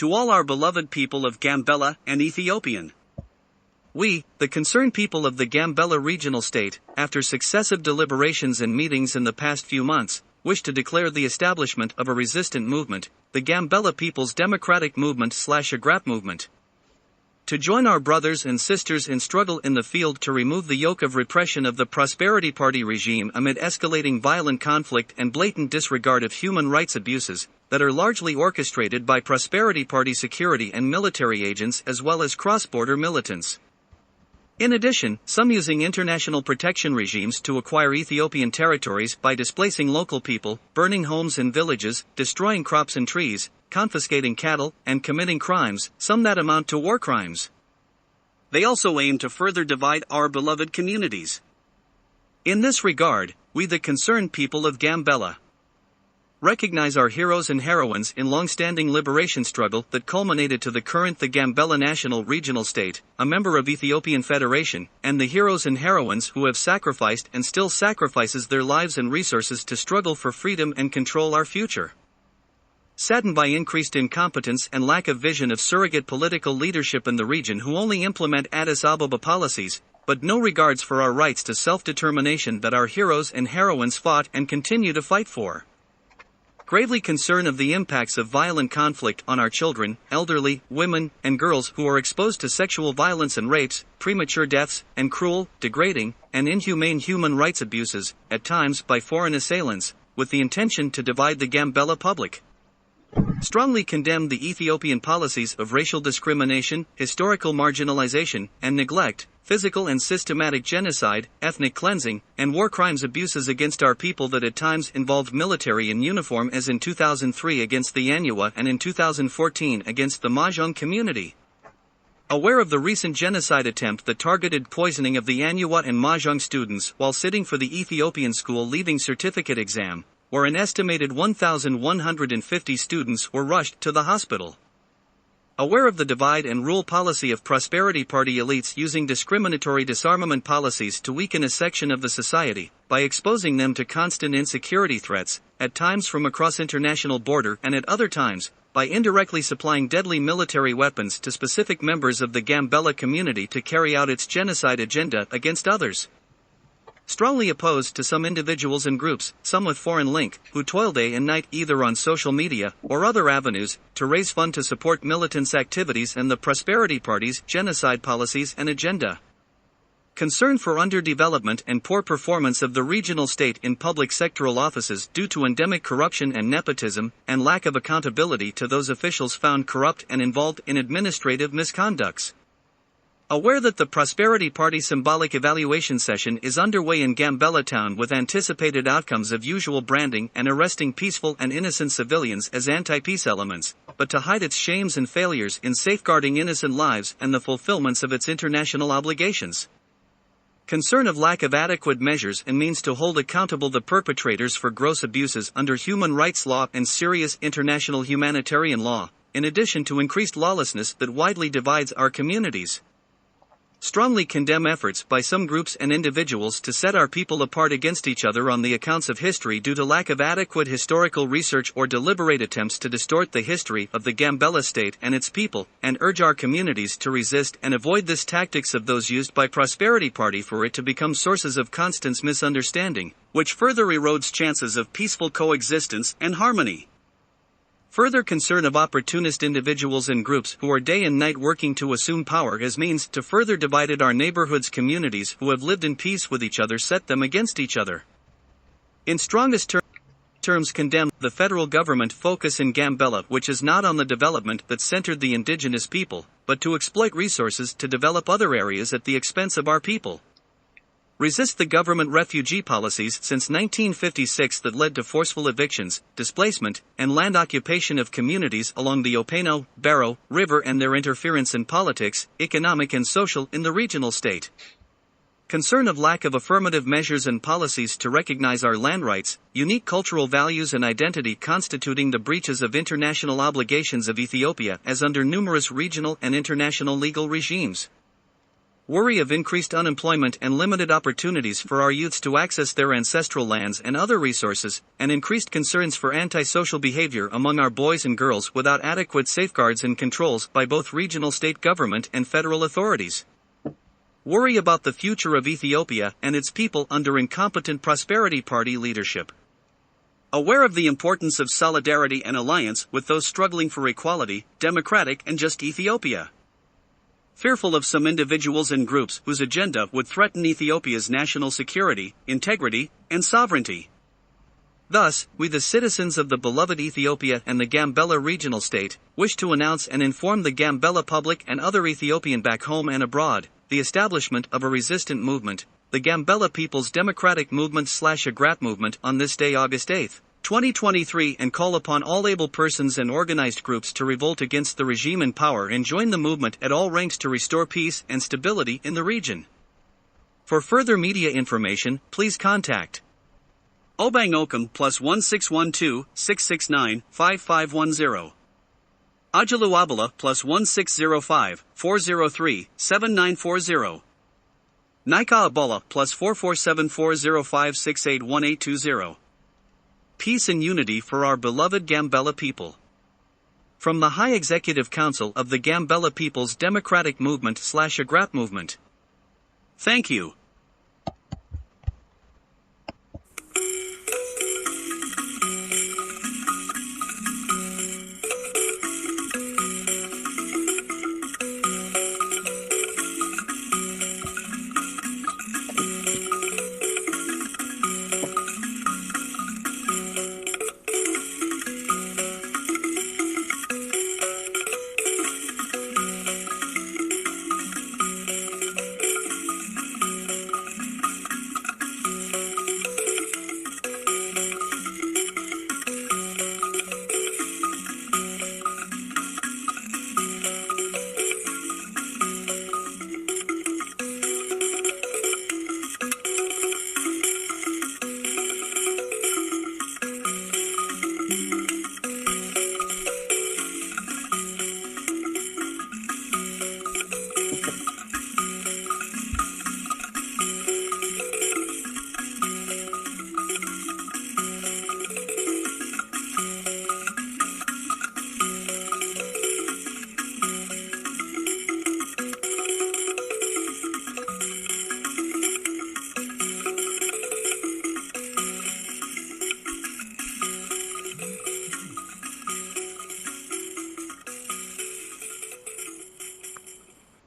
to all our beloved people of Gambela and Ethiopian. We, the concerned people of the Gambela regional state, after successive deliberations and meetings in the past few months, wish to declare the establishment of a resistant movement, the Gambela People's Democratic Movement/Agrap movement. To join our brothers and sisters in struggle in the field to remove the yoke of repression of the Prosperity Party regime amid escalating violent conflict and blatant disregard of human rights abuses that are largely orchestrated by Prosperity Party security and military agents as well as cross-border militants. In addition, some using international protection regimes to acquire Ethiopian territories by displacing local people, burning homes and villages, destroying crops and trees, confiscating cattle, and committing crimes, some that amount to war crimes. They also aim to further divide our beloved communities. In this regard, we the concerned people of Gambela recognize our heroes and heroines in long-standing liberation struggle that culminated to the current the Gambela National Regional State, a member of Ethiopian Federation, and the heroes and heroines who have sacrificed and still sacrifices their lives and resources to struggle for freedom and control our future. Saddened by increased incompetence and lack of vision of surrogate political leadership in the region who only implement Addis Ababa policies, but no regards for our rights to self-determination that our heroes and heroines fought and continue to fight for. Gravely concerned of the impacts of violent conflict on our children, elderly, women, and girls who are exposed to sexual violence and rapes, premature deaths, and cruel, degrading, and inhumane human rights abuses, at times by foreign assailants, with the intention to divide the Gambela public. Strongly condemn the Ethiopian policies of racial discrimination, historical marginalization, and neglect, physical and systematic genocide, ethnic cleansing, and war crimes abuses against our people that at times involved military in uniform as in 2003 against the Anywa and in 2014 against the Mahjong community. Aware of the recent genocide attempt that targeted poisoning of the Anywa and Mahjong students while sitting for the Ethiopian school leaving certificate exam, where an estimated 1,150 students were rushed to the hospital. Aware of the divide and rule policy of Prosperity Party elites using discriminatory disarmament policies to weaken a section of the society, by exposing them to constant insecurity threats, at times from across international border and at other times, by indirectly supplying deadly military weapons to specific members of the Gambela community to carry out its genocide agenda against others. Strongly opposed to some individuals and groups, some with foreign link, who toil day and night either on social media or other avenues to raise funds to support militants' activities and the Prosperity Party's genocide policies and agenda. Concern for underdevelopment and poor performance of the regional state in public sectoral offices due to endemic corruption and nepotism, and lack of accountability to those officials found corrupt and involved in administrative misconducts. Aware that the Prosperity Party symbolic evaluation session is underway in Gambela town with anticipated outcomes of usual branding and arresting peaceful and innocent civilians as anti-peace elements, but to hide its shames and failures in safeguarding innocent lives and the fulfillments of its international obligations. Concern of lack of adequate measures and means to hold accountable the perpetrators for gross abuses under human rights law and serious international humanitarian law, in addition to increased lawlessness that widely divides our communities. Strongly condemn efforts by some groups and individuals to set our people apart against each other on the accounts of history due to lack of adequate historical research or deliberate attempts to distort the history of the Gambela state and its people, and urge our communities to resist and avoid this tactics of those used by Prosperity Party for it to become sources of constant misunderstanding, which further erodes chances of peaceful coexistence and harmony. Further concern of opportunist individuals and groups who are day and night working to assume power as means to further divided our neighborhoods communities who have lived in peace with each other set them against each other. In strongest terms condemn the federal government focus in Gambela which is not on the development that centered the indigenous people, but to exploit resources to develop other areas at the expense of our people. Resist the government refugee policies since 1956 that led to forceful evictions, displacement, and land occupation of communities along the Openo, Barrow, River and their interference in politics, economic and social in the regional state. Concern of lack of affirmative measures and policies to recognize our land rights, unique cultural values and identity constituting the breaches of international obligations of Ethiopia as under numerous regional and international legal regimes. Worry of increased unemployment and limited opportunities for our youths to access their ancestral lands and other resources, and increased concerns for antisocial behavior among our boys and girls without adequate safeguards and controls by both regional state government and federal authorities. Worry about the future of Ethiopia and its people under incompetent Prosperity Party leadership. Aware of the importance of solidarity and alliance with those struggling for equality, democratic and just Ethiopia. Fearful of some individuals and groups whose agenda would threaten Ethiopia's national security, integrity, and sovereignty. Thus, we the citizens of the beloved Ethiopia and the Gambela regional state, wish to announce and inform the Gambela public and other Ethiopian back home and abroad, the establishment of a resistant movement, the Gambela People's Democratic Movement/Agrap movement on this day August 8, 2023, and call upon all able persons and organized groups to revolt against the regime in power and join the movement at all ranks to restore peace and stability in the region. For further media information, please contact Obang Okum +1612 669 5510. Ajalu Abala +1605 403 7940. Nika Abala +447405681820. Peace and unity for our beloved Gambela people. From the High Executive Council of the Gambela People's Democratic Movement/Agrap movement. Thank you.